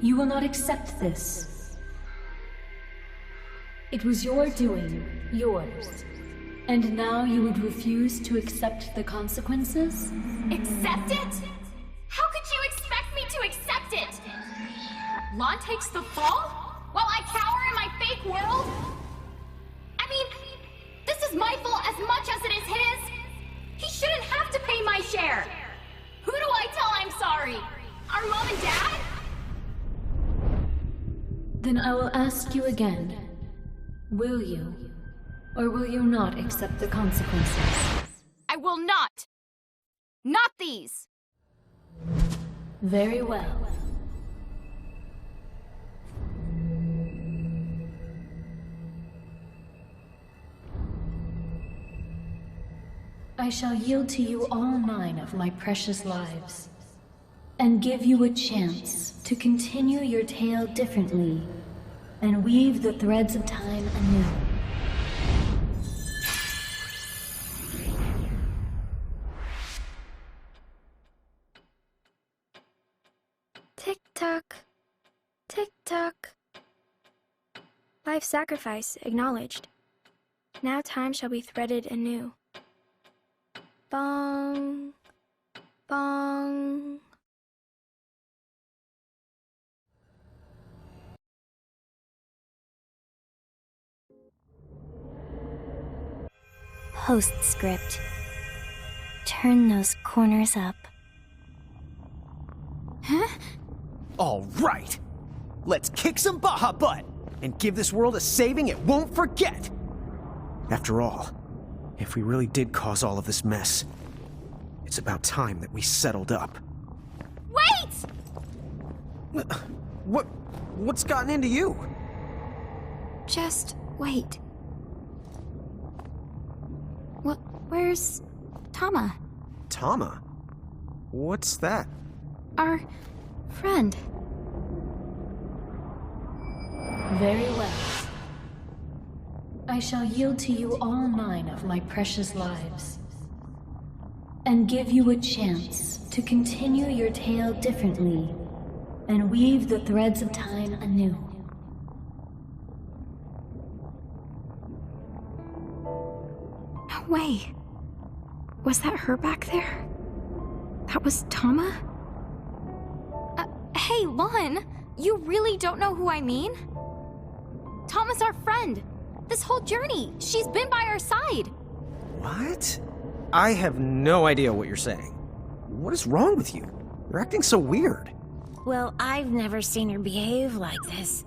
You will not accept this. It was your doing, yours. And now you would refuse to accept the consequences? Accept it? How could you expect me to accept it? Lon takes the fall while I cower in my fake world? I mean, this is my fault as much as it is his. He shouldn't have to pay my share. Who do I tell I'm sorry? Our mom and dad? Then I will ask you again. Will you, or will you not accept the consequences? I will not. Not these. Very well. I shall yield to you all 9 of my precious lives, and give you a chance to continue your tale differently, and weave the threads of time anew. Tick-tock. Tick-tock. Life sacrifice acknowledged. Now time shall be threaded anew. Bong. Bong. Postscript. Turn those corners up. Huh? All right. Let's kick some Baja butt and give this world a saving it won't forget. After all, if we really did cause all of this mess, it's about time that we settled up. Wait! What's gotten into you? Just wait. Where's Tama? Tama? What's that? Our friend. Very well. I shall yield to you all 9 of my precious lives, and give you a chance to continue your tale differently, and weave the threads of time anew. No way. Was that her back there? That was Tama? Hey, Lon, you really don't know who I mean? Tama's our friend. This whole journey, she's been by our side. What? I have no idea what you're saying. What is wrong with you? You're acting so weird. Well, I've never seen her behave like this.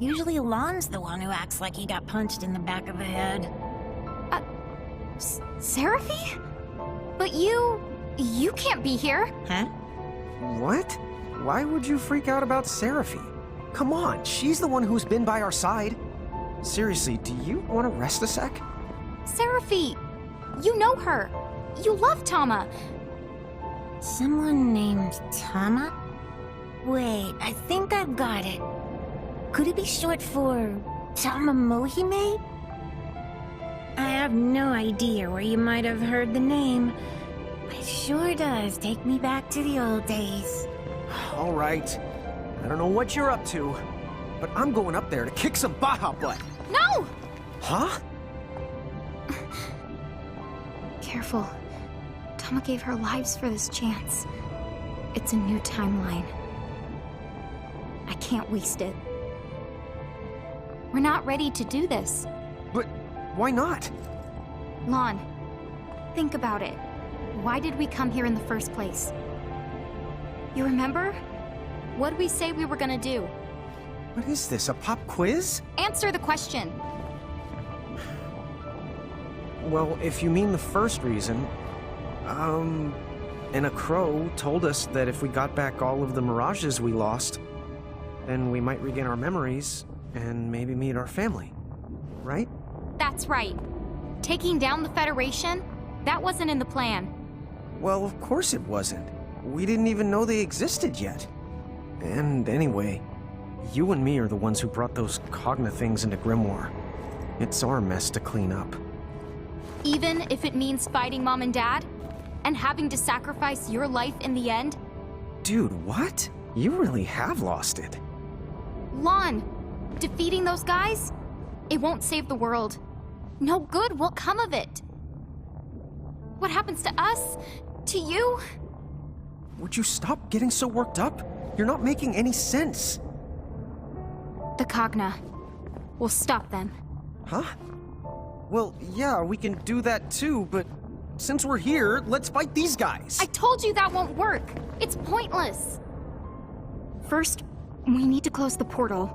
Usually Lon's the one who acts like he got punched in the back of the head. Seraphy? But you can't be here. Huh? What? Why would you freak out about Seraphy? Come on, she's the one who's been by our side. Seriously, do you want to rest a sec? Seraphy, you know her. You love Tama. Someone named Tama? Wait, I think I've got it. Could it be short for Tama Mohime? I have no idea where you might have heard the name, but it sure does take me back to the old days. All right. I don't know what you're up to, but I'm going up there to kick some Baja butt. No! Huh? Careful. Tama gave her lives for this chance. It's a new timeline. I can't waste it. We're not ready to do this. But why not? Lon, think about it. Why did we come here in the first place? You remember? What did we say we were gonna do? What is this, a pop quiz? Answer the question. Well, if you mean the first reason, and a crow told us that if we got back all of the mirages we lost, then we might regain our memories and maybe meet our family, right? That's right. Taking down the Federation? That wasn't in the plan. Well, of course it wasn't. We didn't even know they existed yet. And anyway, you and me are the ones who brought those Cogna things into Grimoire. It's our mess to clean up. Even if it means fighting Mom and Dad? And having to sacrifice your life in the end? Dude, what? You really have lost it. Lon, defeating those guys? It won't save the world. No good will come of it. What happens to us? To you? Would you stop getting so worked up? You're not making any sense. The Cogna. We'll stop them. Huh? Well, yeah, we can do that too, but since we're here, let's fight these guys. I told you that won't work. It's pointless. First, we need to close the portal.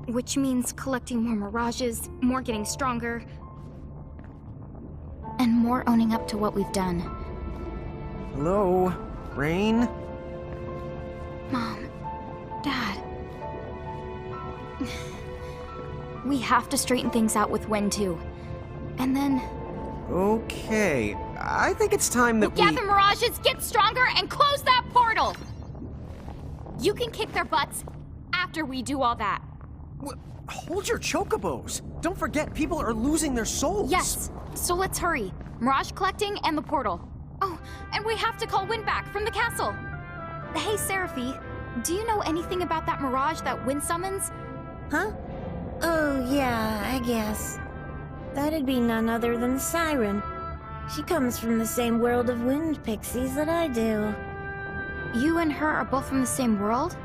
Which means collecting more mirages, more getting stronger, and more owning up to what we've done. Hello, Rain? Mom, Dad. We have to straighten things out with Wen too. And then... Okay, I think it's time that we'll gather mirages, get stronger, and close that portal! You can kick their butts after we do all that. Hold your chocobos! Don't forget, people are losing their souls! Yes, so let's hurry. Mirage collecting and the portal. Oh, and we have to call Wen back from the castle. Hey, Seraphi, do you know anything about that mirage that Wen summons? Huh? Oh, yeah, I guess. That'd be none other than Siren. She comes from the same world of wind pixies that I do. You and her are both from the same world?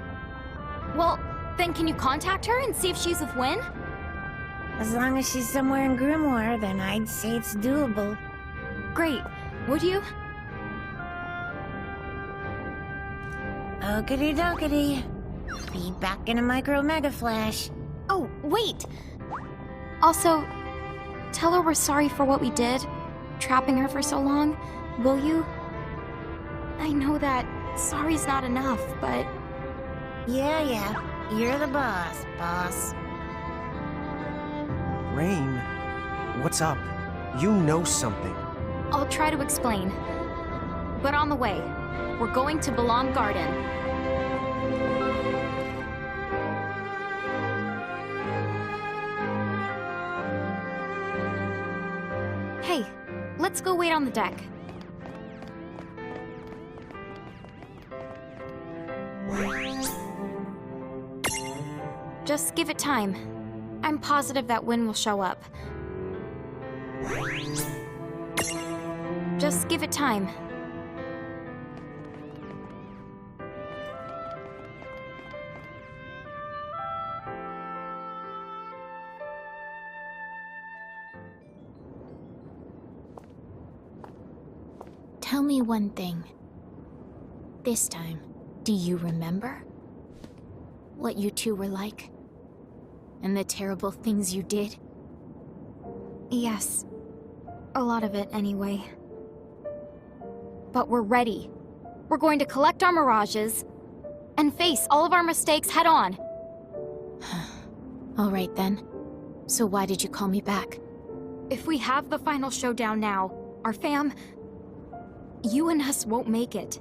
Well, then can you contact her and see if she's with Wen? As long as she's somewhere in Grimoire, then I'd say it's doable. Great. Would you? Okity dokity. Be back in a micro mega flash. Oh, wait! Also, tell her we're sorry for what we did, trapping her for so long, will you? I know that sorry's not enough, but... Yeah, you're the boss. Rain, what's up? You know something. I'll try to explain. But on the way, we're going to Belong Garden. Hey, let's go wait on the deck. Just give it time. I'm positive that Wen will show up. Just give it time. Tell me one thing. This time, do you remember? What you two were like? And the terrible things you did? Yes. A lot of it, anyway. But we're ready. We're going to collect our mirages and face all of our mistakes head on. All right then. So why did you call me back? If we have the final showdown now, our fam... You and us won't make it.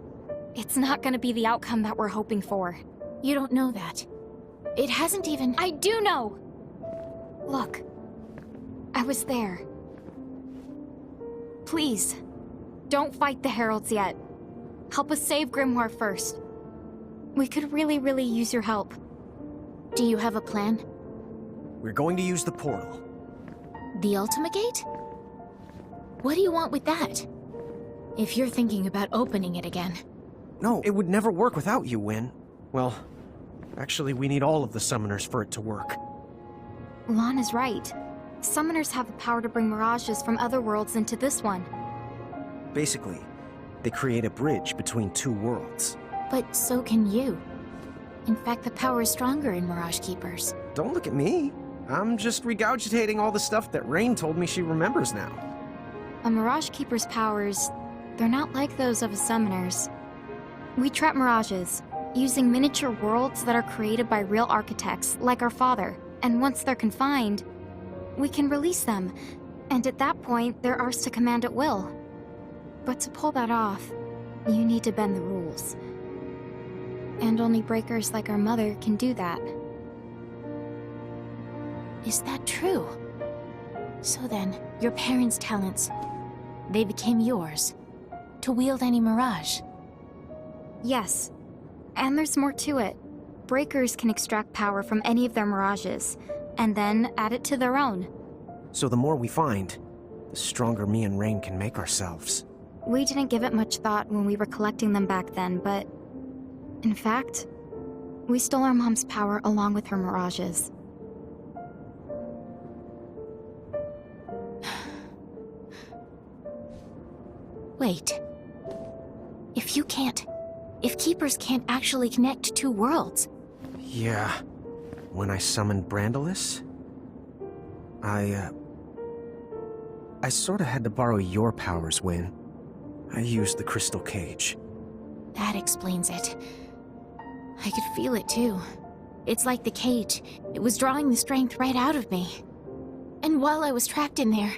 It's not gonna be the outcome that we're hoping for. You don't know that. It hasn't even... I do know! Look. I was there. Please, don't fight the Heralds yet. Help us save Grimoire first. We could really use your help. Do you have a plan? We're going to use the portal. The Ultima Gate? What do you want with that? If you're thinking about opening it again. No, it would never work without you, Wen. Well, actually, we need all of the summoners for it to work. Lon is right. Summoners have the power to bring mirages from other worlds into this one. Basically, they create a bridge between two worlds. But so can you. In fact, the power is stronger in Mirage Keepers. Don't look at me. I'm just regurgitating all the stuff that Rain told me she remembers now. A Mirage Keeper's powers, they're not like those of a summoner's. We trap mirages, using miniature worlds that are created by real architects, like our father. And once they're confined, we can release them. And at that point, they're ours to command at will. But to pull that off, you need to bend the rules. And only breakers like our mother can do that. Is that true? So then, your parents' talents, they became yours, to wield any mirage. Yes. And there's more to it. breakers can extract power from any of their mirages, and then add it to their own. So the more we find, the stronger me and Rain can make ourselves. We didn't give it much thought when we were collecting them back then, but... in fact, we stole our mom's power along with her mirages. Wait. If Keepers can't actually connect two worlds, Yeah. When I summoned Brandalis, I sorta had to borrow your powers, Wynn. I used the crystal cage. that explains it. I could feel it too. It's like the cage. It was drawing the strength right out of me. And while I was trapped in there,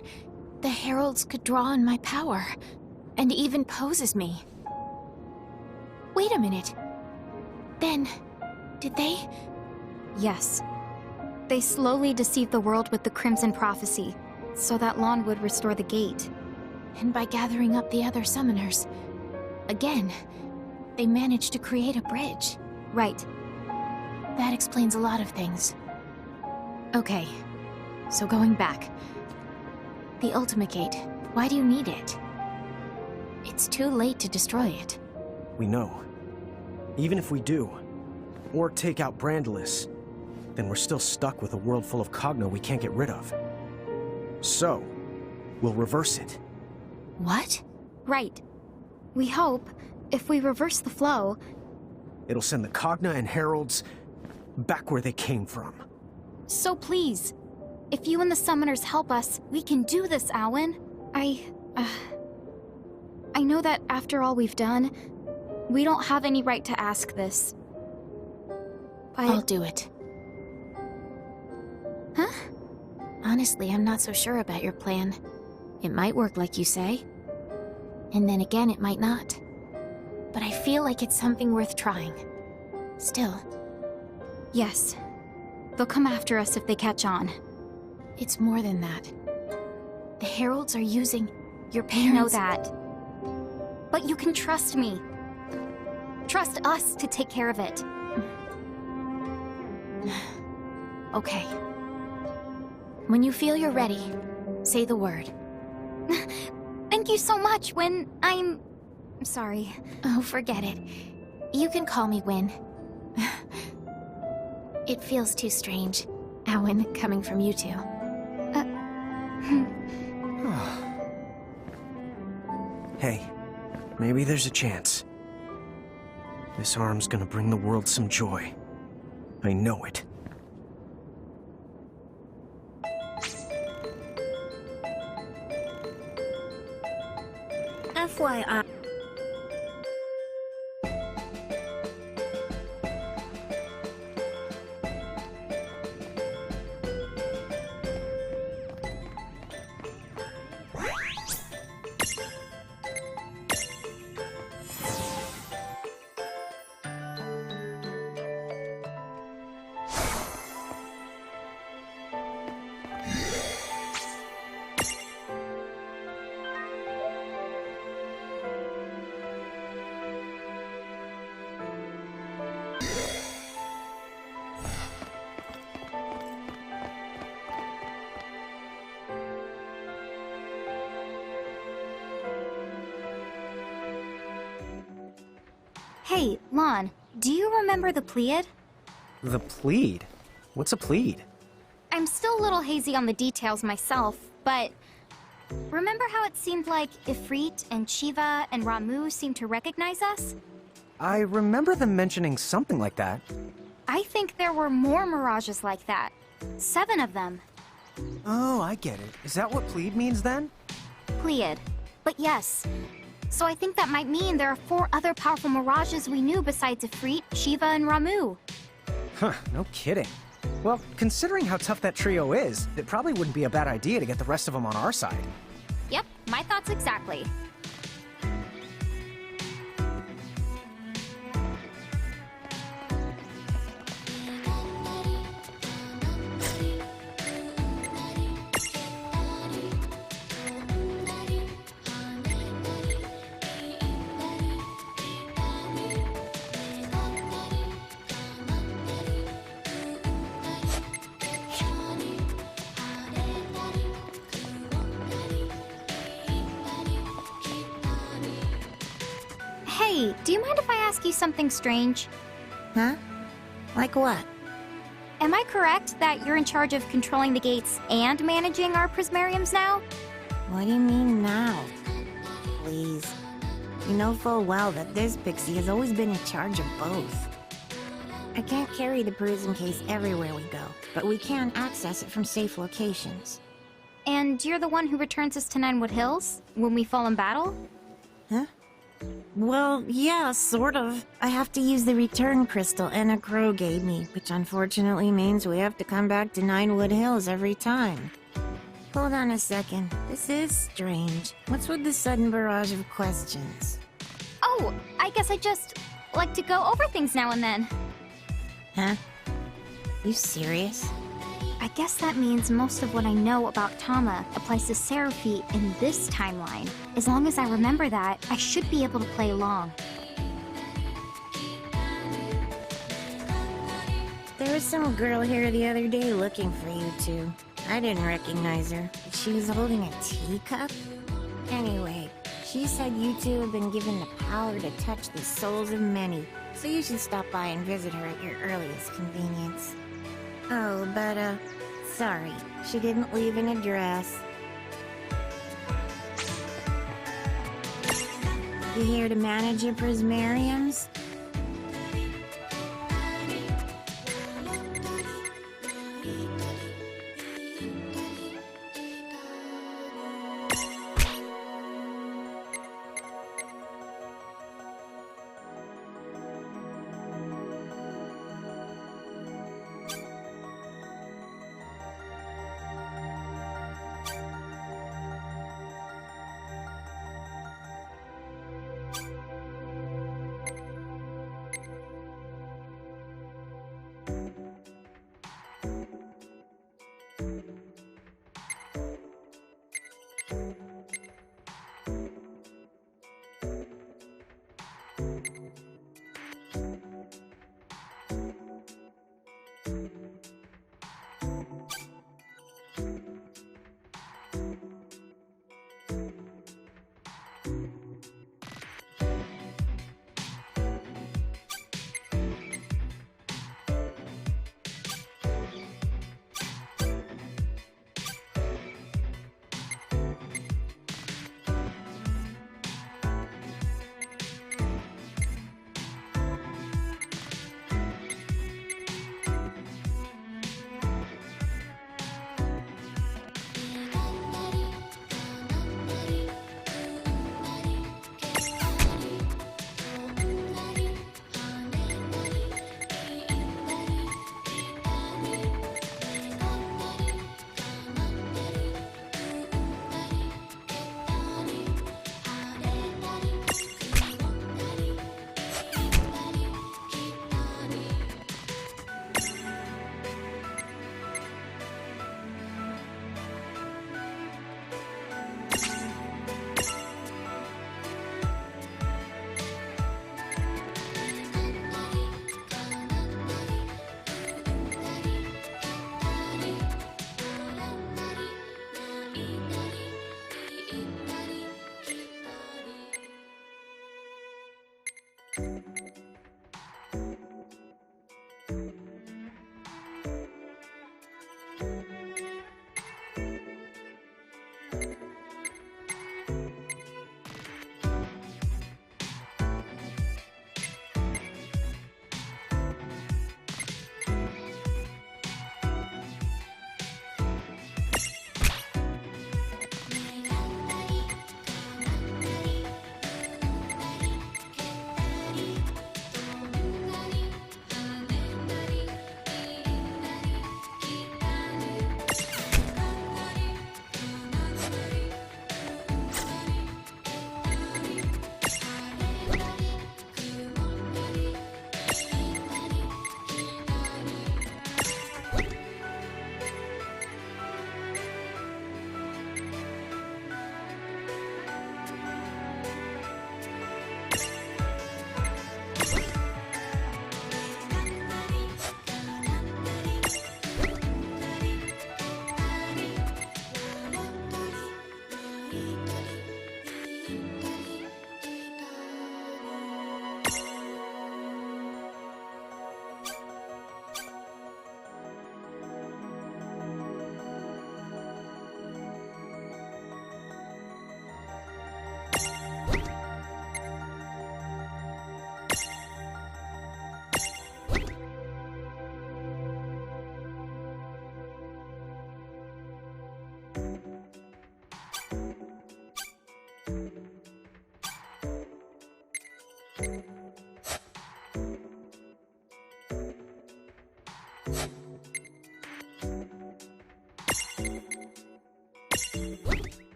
the heralds could draw on my power, and even pose as me. Wait a minute. Then, did they? Yes. They slowly deceived the world with the Crimson Prophecy, so that Lon would restore the gate. And by gathering up the other summoners, again, they managed to create a bridge. Right. That explains a lot of things. Okay, so going back. The Ultimate Gate, why do you need it? It's too late to destroy it. We know. Even if we do, or take out Brandalis, then we're still stuck with a world full of Cogno we can't get rid of. So, we'll reverse it. What? Right. We hope, if we reverse the flow, It'll send the Cogna and Heralds back where they came from. so please, if you and the summoners help us, we can do this, Alwyn. I know that after all we've done, we don't have any right to ask this. But... I'll do it. Huh? Honestly, I'm not so sure about your plan. It might work like you say. And then again, it might not. But I feel like it's something worth trying. Still, Yes. They'll come after us if they catch on. it's more than that. The heralds are using your I know parents. that. But you can trust me. Trust us to take care of it. Okay. When you feel you're ready, say the word. Thank you so much when I'm sorry. Oh, forget it. You can call me Win. It feels too strange, Owen, coming from you two. Hey, maybe there's a chance. This arm's gonna bring the world some joy. I know it. FYI. Hey, Lon, do you remember the Pleiad? The plead? What's a plead? I'm still a little hazy on the details myself, but remember how it seemed like Ifrit and Shiva and Ramu seemed to recognize us? I remember them mentioning something like that. I think there were more mirages like that. 7 of them. Oh, I get it. Is that what plead means then? Pleiad. But yes. So I think that might mean there are 4 other powerful mirages we knew besides Ifrit, Shiva, and Ramu. Huh, no kidding. Well, considering how tough that trio is, it probably wouldn't be a bad idea to get the rest of them on our side. Yep, my thoughts exactly. Hey, do you mind if I ask you something strange? Huh? Like what? Am I correct that you're in charge of controlling the gates and managing our prismariums now? What do you mean now? Please. You know full well that this pixie has always been in charge of both. I can't carry the prism case everywhere we go, but we can access it from safe locations. And you're the one who returns us to Ninewood Hills when we fall in battle? Huh? Well, yeah, sort of. I have to use the return crystal Anna Crow gave me, which unfortunately means we have to come back to Ninewood Hills every time. Hold on a second. This is strange. What's with the sudden barrage of questions? Oh, I guess I just like to go over things now and then. Huh? You serious? I guess that means most of what I know about Tama applies to Seraphi in this timeline. As long as I remember that, I should be able to play along. There was some girl here the other day looking for you two. I didn't recognize her, but she was holding a teacup. Anyway, she said you two have been given the power to touch the souls of many, so you should stop by and visit her at your earliest convenience. Oh, but, sorry, she didn't leave an address. You here to manage your prismariums?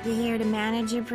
You here to manage your...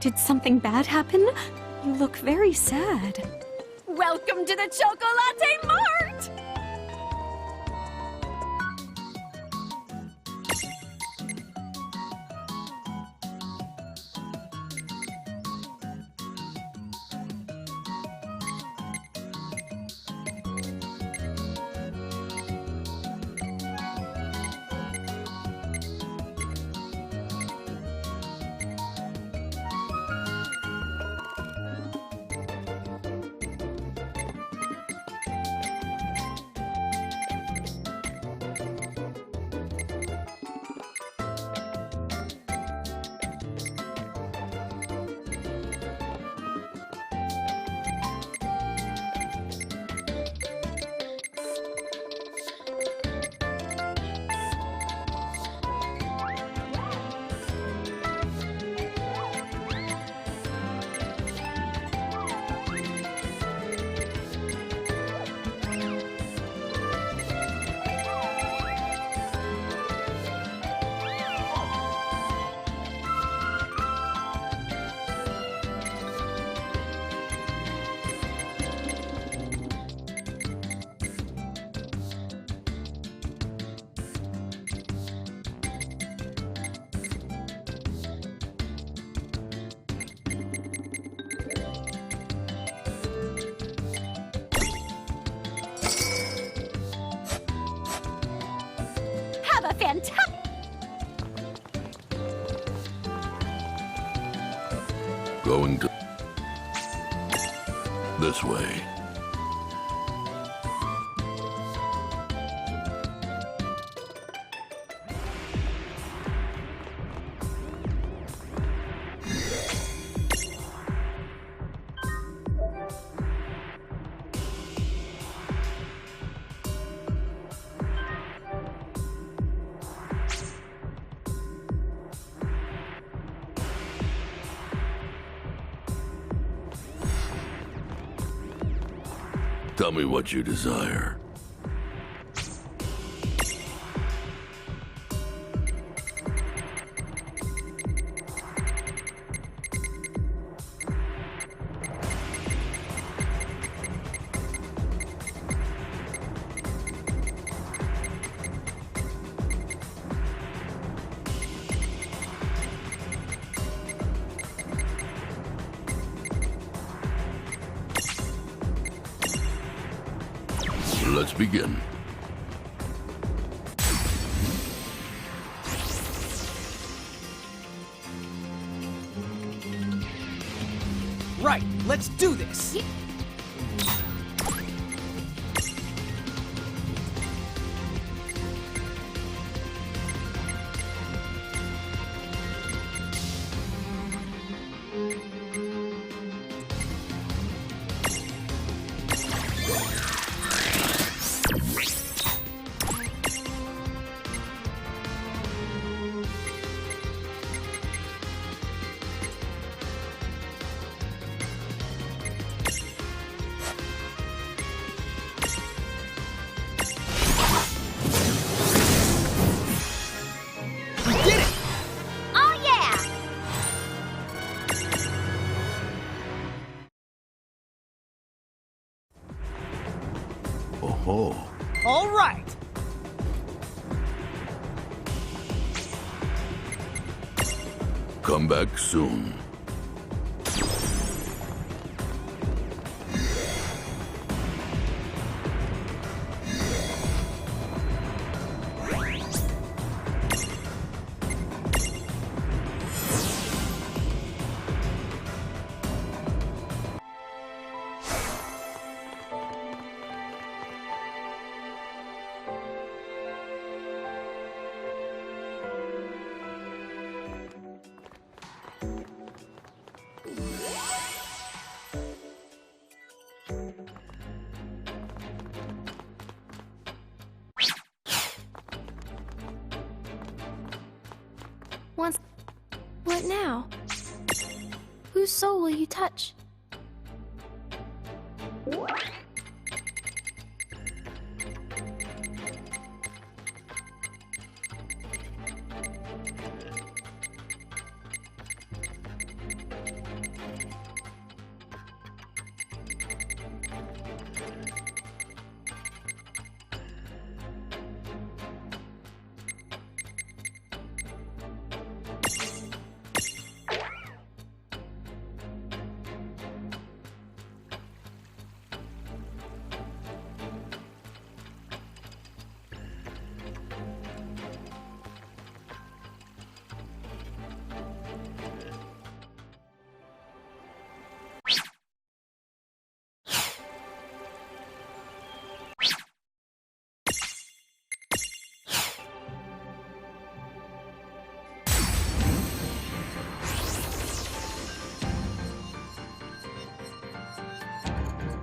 Did something bad happen? You look very sad. Welcome to the Chocolate Mart! have a fantastic... Going to... this way. Tell me what you desire. Let's begin. Right, let's do this! Oh. All right! Come back soon. Once... What now? Whose soul will you touch?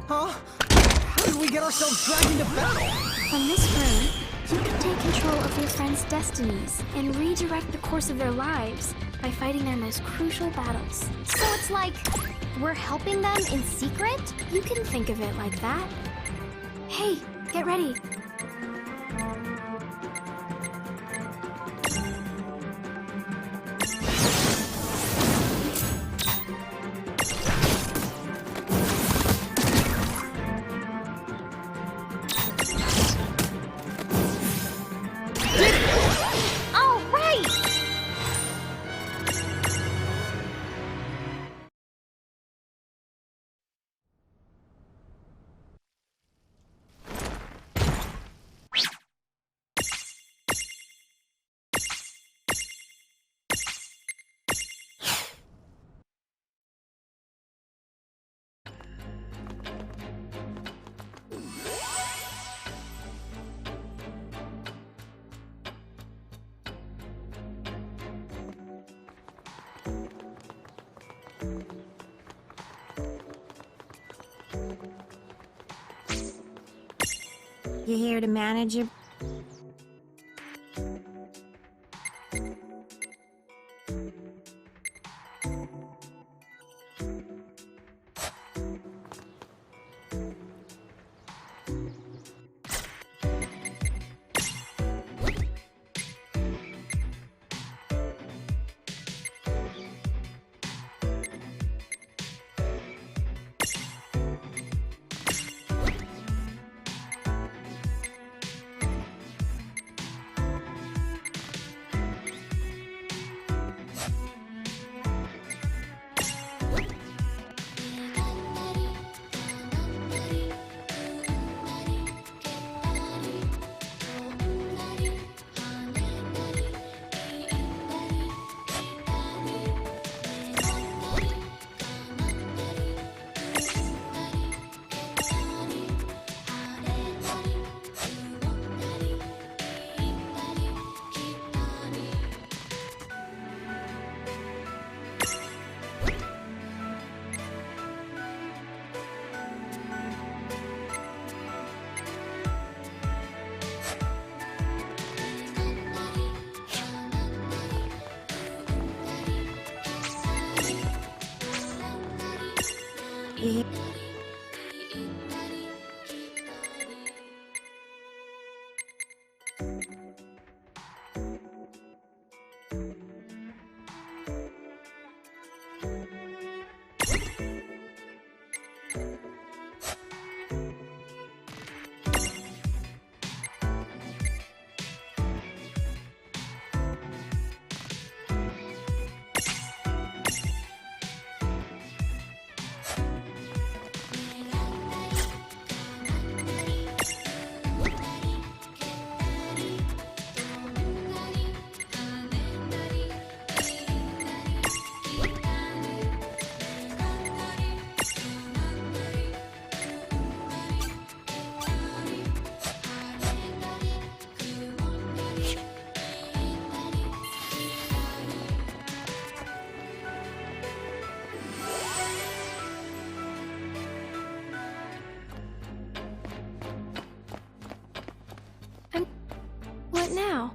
Huh? How did we get ourselves dragged into battle? From this room, you can take control of your friends' destinies and redirect the course of their lives by fighting their most crucial battles. So it's like, we're helping them in secret? You can think of it like that. Hey, get ready. All right! You here to manage your... You... What now?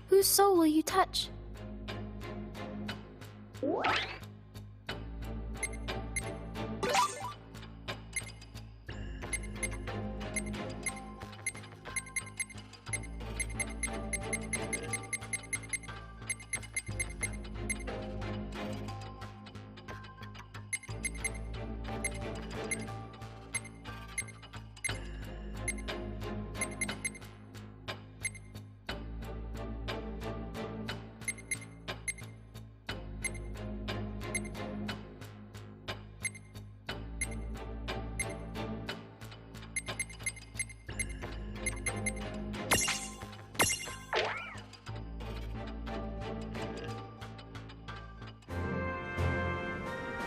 Whose soul will you touch?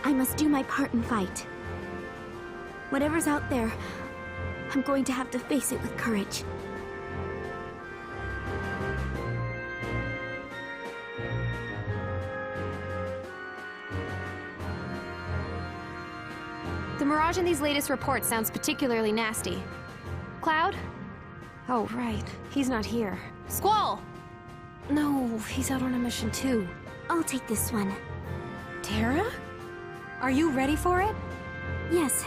I must do my part and fight. Whatever's out there, I'm going to have to face it with courage. The Mirage in these latest reports sounds particularly nasty. Cloud? Oh, right. He's not here. Squall! No, he's out on a mission too. I'll take this one. Terra? Are you ready for it? Yes.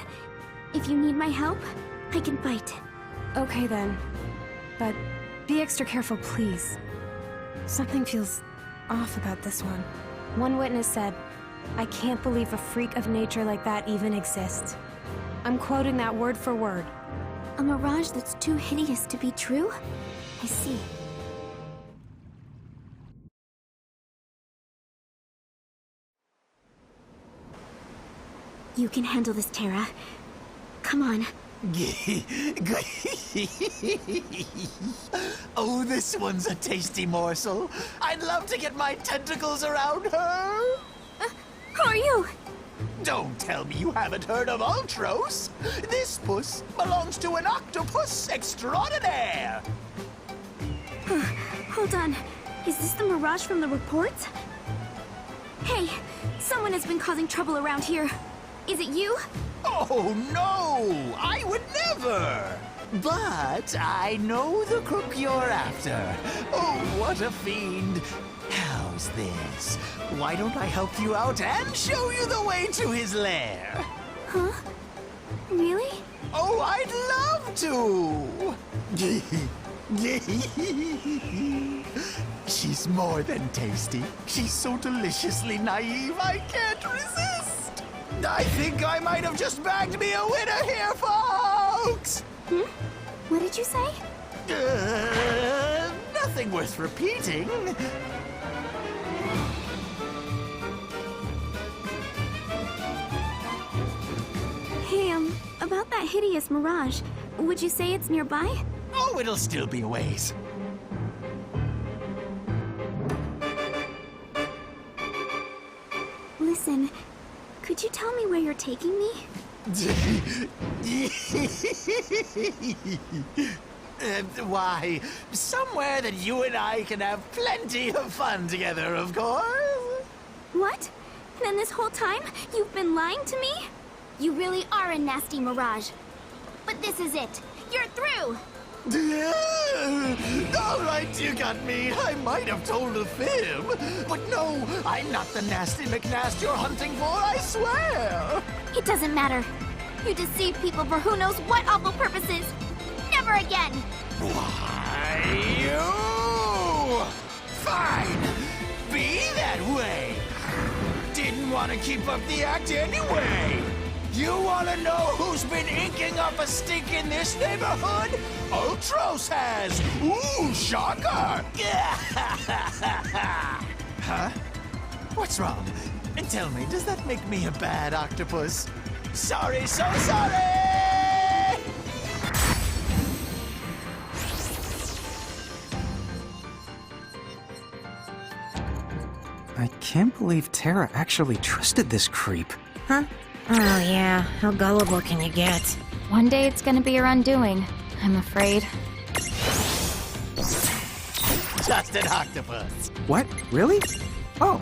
If you need my help, I can fight. Okay then. But be extra careful, please. Something feels off about this one. One witness said, "I can't believe a freak of nature like that even exists." I'm quoting that word for word. A mirage that's too hideous to be true? I see. You can handle this, Terra. Come on. Oh, this one's a tasty morsel. I'd love to get my tentacles around her. Who are you? Don't tell me you haven't heard of Ultros. This puss belongs to an octopus extraordinaire. Hold on. Is this the mirage from the reports? Hey, someone has been causing trouble around here. Is it you? Oh, no! I would never! But I know the crook you're after. Oh, what a fiend. How's this? Why don't I help you out and show you the way to his lair? Huh? Really? Oh, I'd love to! She's more than tasty. She's so deliciously naive, I can't resist! I think I might have just bagged me a winner here, folks! What did you say? Nothing worth repeating. Hey, about that hideous mirage, would you say it's nearby? Oh, it'll still be a ways. Listen, could you tell me where you're taking me? Why, somewhere that you and I can have plenty of fun together, of course. What? Then this whole time, you've been lying to me? You really are a nasty mirage. But this is it. You're through! All right, you got me. I might have told a fib. But no, I'm not the nasty McNast you're hunting for, I swear. It doesn't matter. You deceive people for who knows what awful purposes. Never again! Why, you? Fine. Be that way. Didn't want to keep up the act anyway. You want to know who's been inking up a stink in this neighborhood? Ultros has! Ooh, shocker! Huh? What's wrong? And tell me, does that make me a bad octopus? Sorry, so sorry! I can't believe Terra actually trusted this creep. Huh? Oh yeah, how gullible can you get? One day it's gonna be your undoing, I'm afraid. Just an octopus. What? Really? Oh.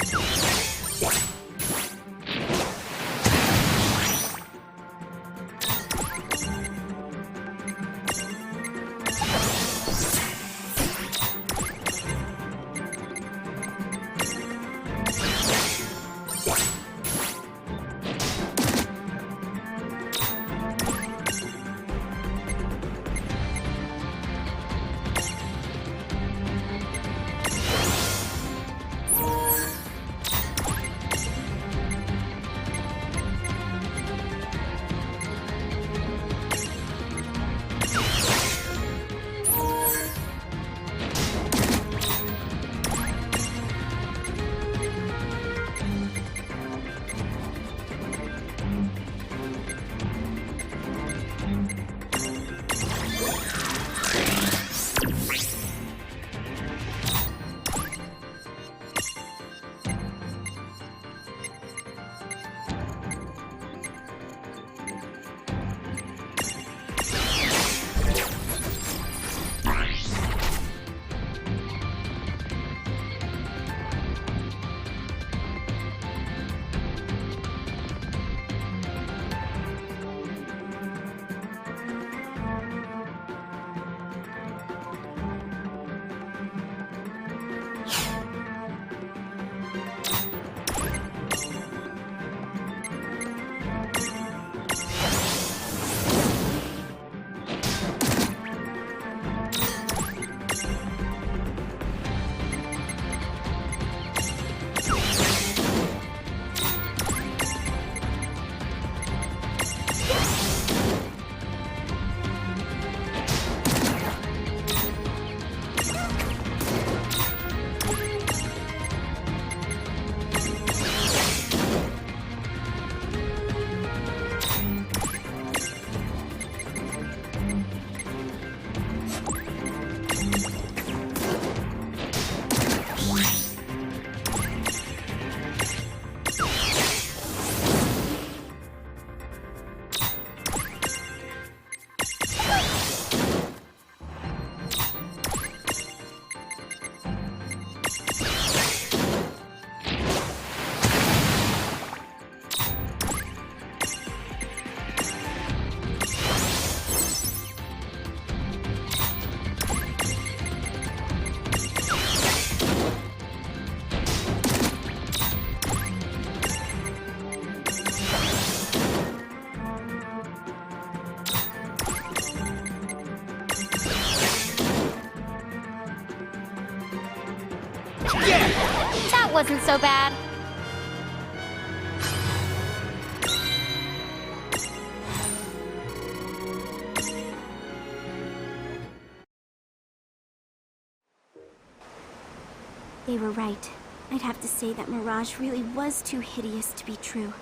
Yeah! That wasn't so bad. They were right. I'd have to say that Mirage really was too hideous to be true.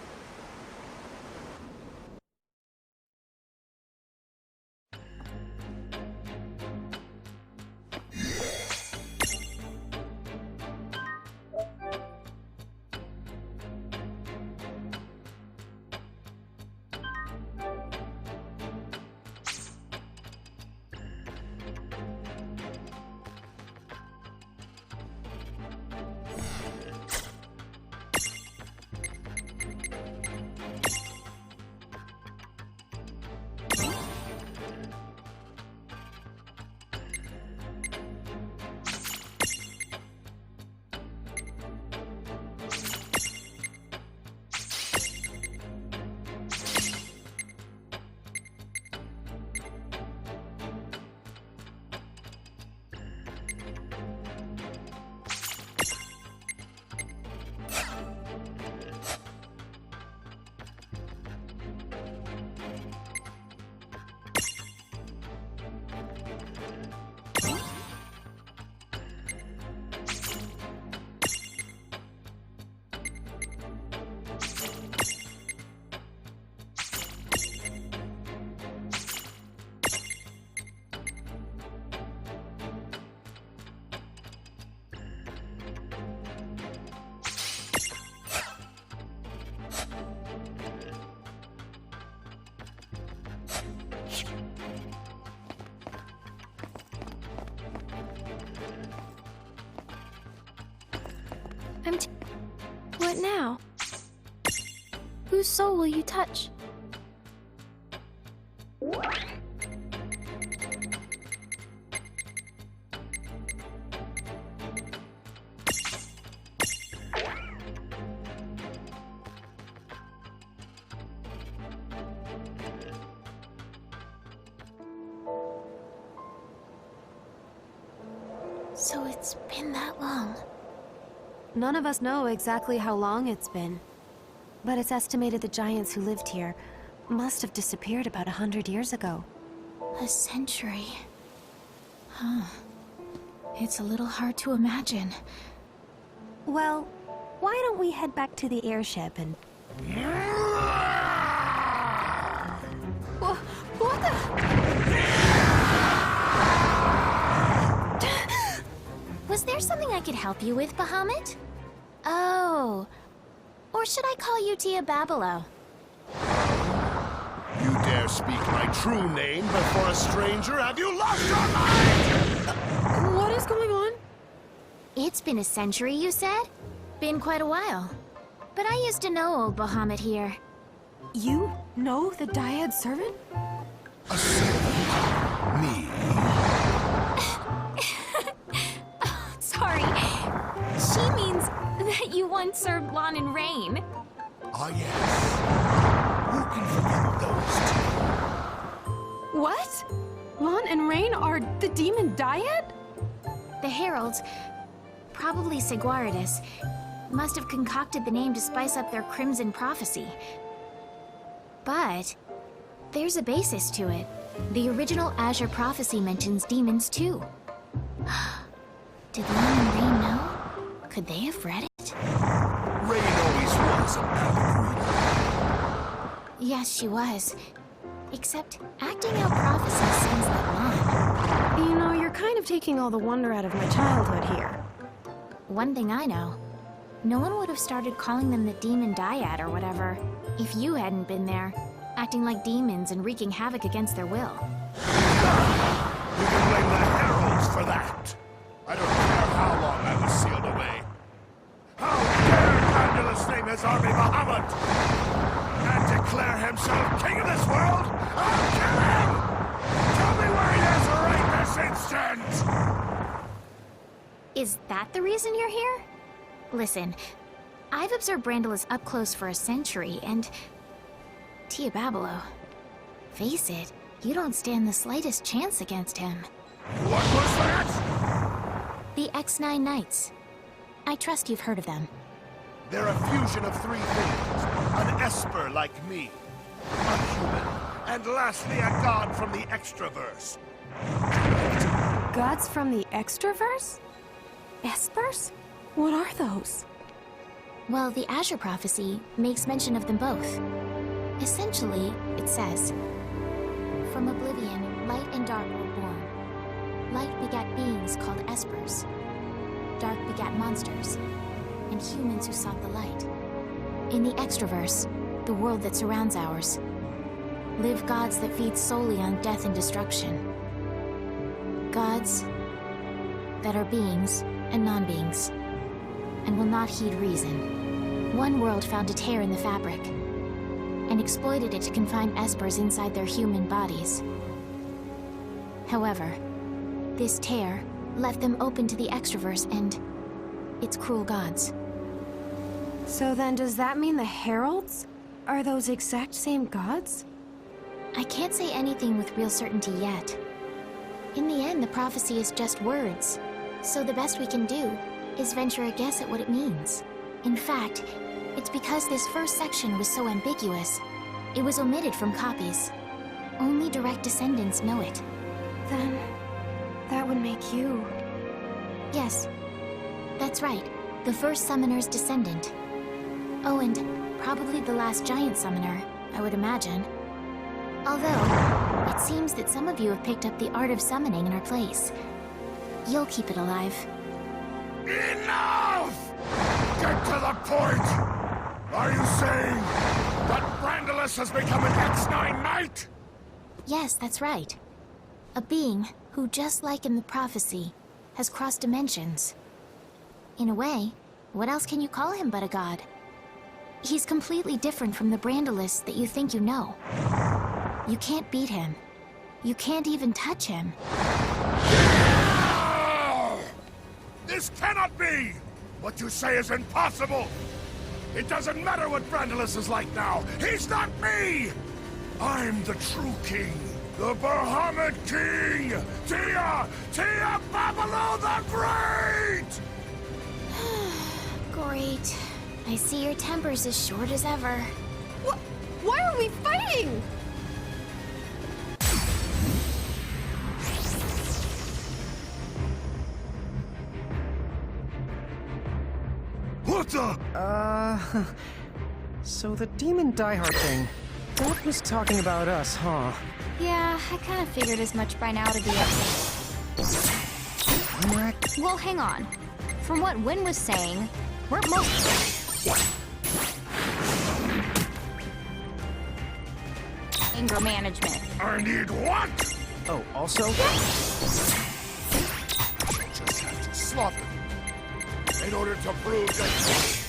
What now? Whose soul will you touch? So it's been that long. None of us know exactly how long it's been, but it's estimated the giants who lived here must have disappeared about 100 years ago. A century. Huh. It's a little hard to imagine. Well, why don't we head back to the airship and... What the... Was there something I could help you with, Bahamut? Oh. Or should I call you Tia Babilo? You dare speak my true name before a stranger? Have you lost your mind? What is going on? It's been a century, you said? Been quite a while. But I used to know old Bahamut here. You know the Dyad servant? A servant? Me? Sorry. She means that you once served Lon and Rain. Ah, yes. Who can forget those two? What? Lon and Rain are the demon Dyad? The heralds, probably Seguaridus, must have concocted the name to spice up their crimson prophecy. But there's a basis to it. The original Azure prophecy mentions demons too. Did Lon and Rain know? Could they have read it? Rain always was a bad reader. Yes, she was. Except acting out prophecies seems like Lon. You know, you're kind of taking all the wonder out of my childhood here. One thing I know, no one would have started calling them the Demon Dyad or whatever if you hadn't been there, acting like demons and wreaking havoc against their will. You can blame the heralds for that. I don't care how long I was sealed away. How dare Grandulus name his army Bahamut and declare himself king of this world? I'll kill him! Tell me where he is right this instant! Is that the reason you're here? Listen, I've observed Brandolus up close for a century, and... Tia Babilo, face it, you don't stand the slightest chance against him. What was that? The X9 Knights. I trust you've heard of them. They're a fusion of three things. An Esper like me, a human, and lastly a god from the Extraverse. Gods from the Extraverse? Espers? What are those? Well, the Azure Prophecy makes mention of them both. Essentially, it says, "From oblivion, light and dark were born. Light begat beings called Espers. Dark begat monsters, and humans who sought the light. In the Extraverse, the world that surrounds ours, live gods that feed solely on death and destruction. Gods that are beings and non-beings, and will not heed reason. One world found a tear in the fabric, and exploited it to confine Espers inside their human bodies. However, this tear left them open to the Extraverse and its cruel gods." So then does that mean the Heralds are those exact same gods? I can't say anything with real certainty yet. In the end, the prophecy is just words, so the best we can do is venture a guess at what it means. In fact, it's because this first section was so ambiguous, it was omitted from copies. Only direct descendants know it. Then that would make you... Yes, that's right. The first summoner's descendant. Oh, and probably the last giant summoner, I would imagine. Although, it seems that some of you have picked up the art of summoning in our place. You'll keep it alive. Enough! Get to the point! Are you saying that Brandalus has become an X9 Knight? Yes, that's right. A being who, just like in the prophecy, has crossed dimensions. In a way, what else can you call him but a god? He's completely different from the Brandalus that you think you know. You can't beat him. You can't even touch him. No! This cannot be! What you say is impossible! It doesn't matter what Brandalus is like now! He's not me! I'm the true king! The Bahamut King! Tia Babalu the Great! Great. I see your temper's as short as ever. Why are we fighting? What the? So the demon diehard thing, that was talking about us, huh? Yeah, I kind of figured as much by now, to be honest. Well, hang on. From what Wynn was saying, weren't most... Anger management. I need what? Oh, also? Just have to slaughter them in order to prove that...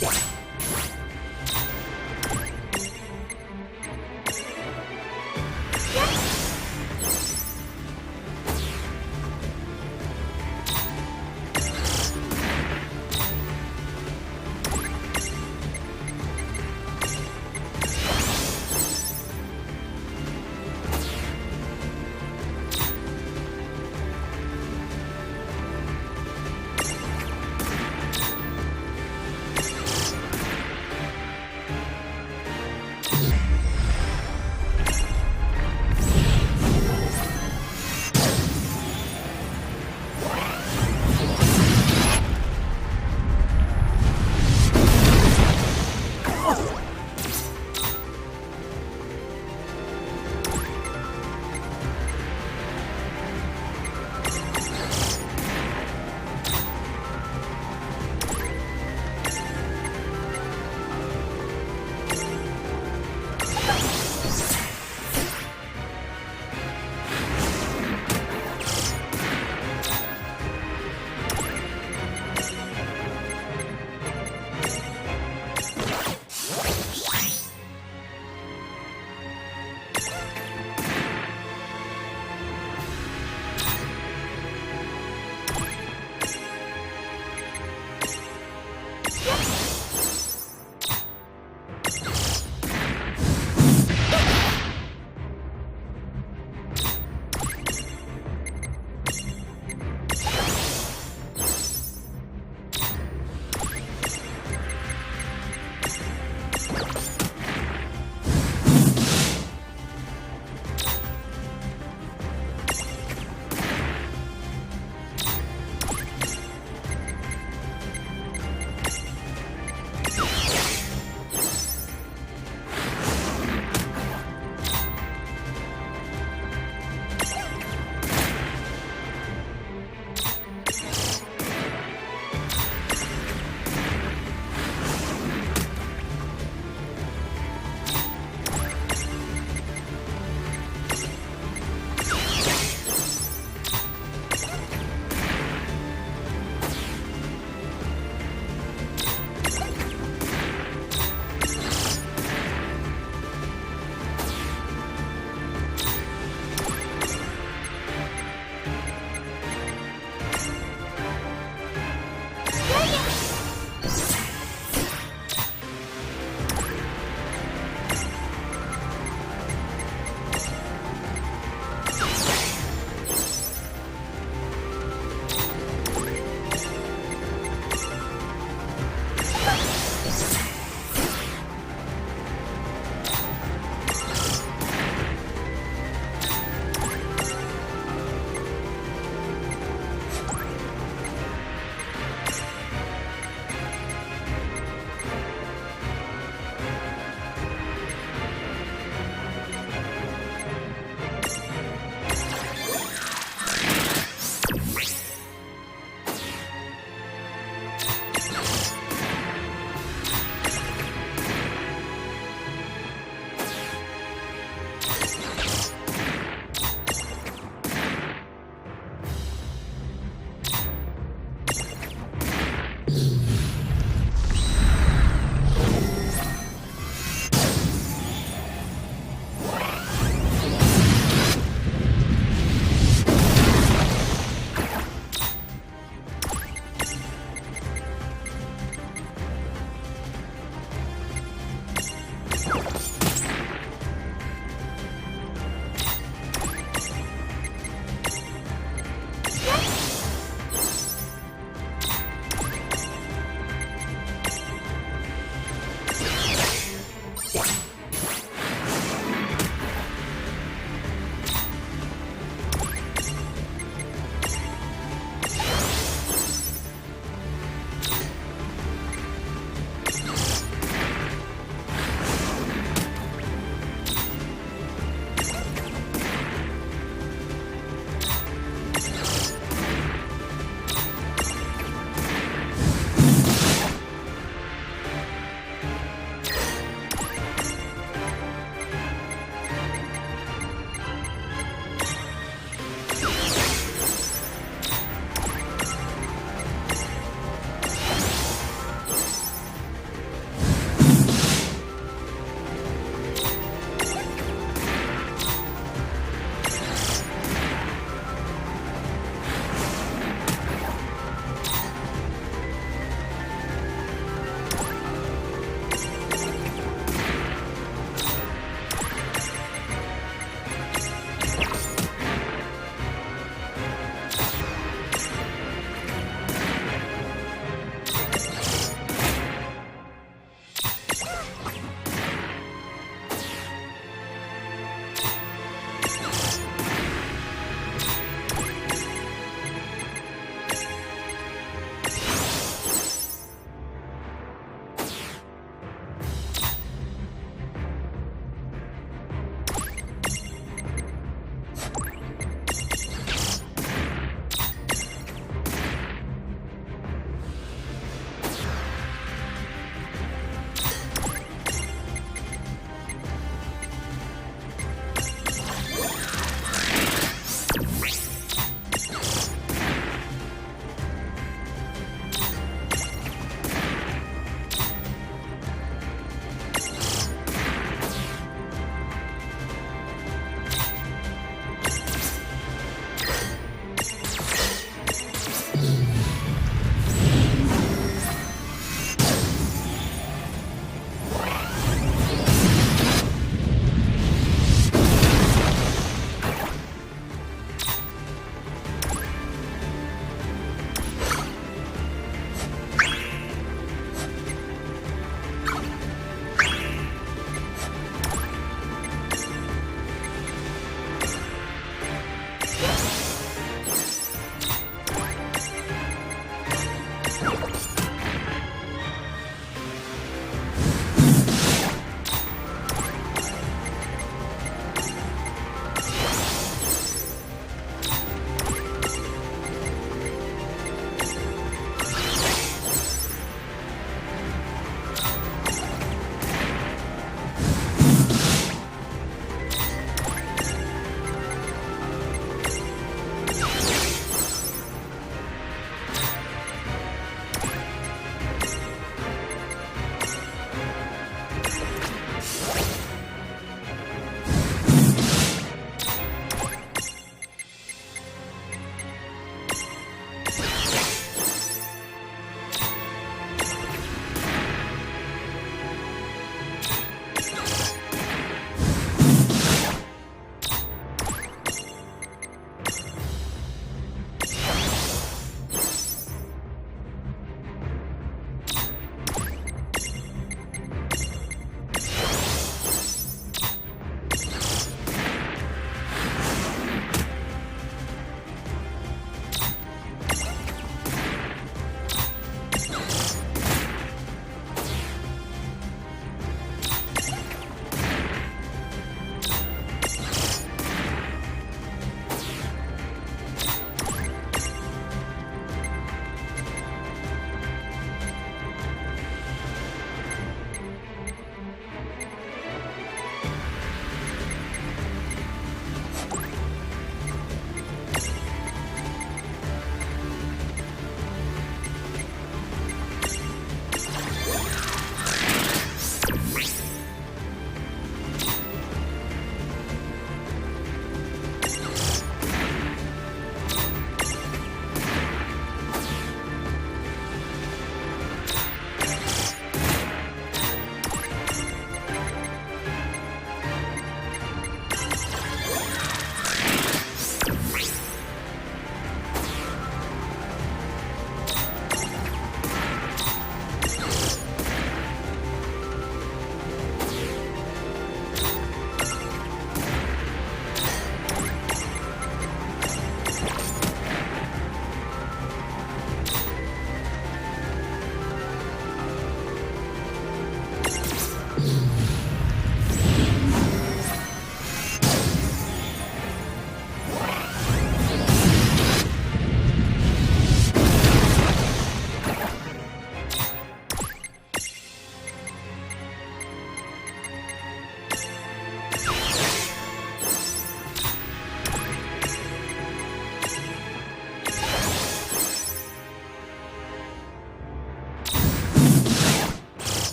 What?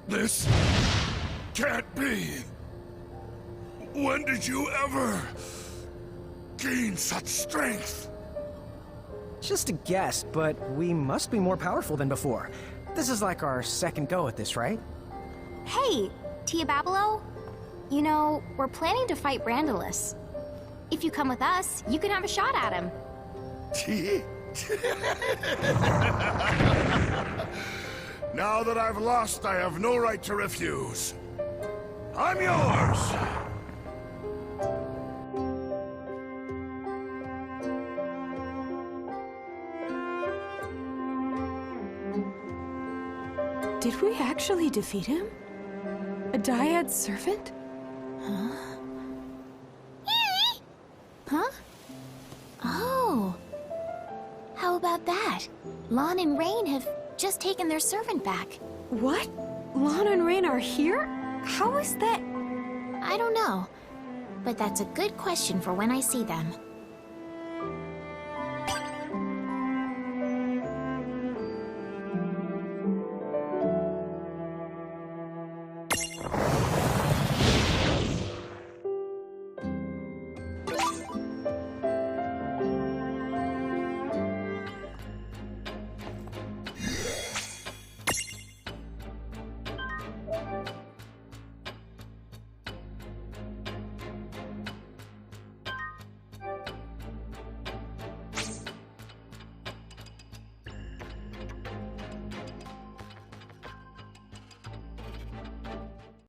This can't be. When did you ever gain such strength? Just a guess, but we must be more powerful than before. This is like our second go at this, right? Hey, Tia Babelo. You know, we're planning to fight Brandalus. If you come with us, you can have a shot at him. Now that I've lost, I have no right to refuse. I'm yours! Did we actually defeat him? A dyad servant? Huh? Oh. How about that? Lon and Rain have just taken their servant back. What? Lana and Rain are here? How is that? I don't know. But that's a good question for when I see them.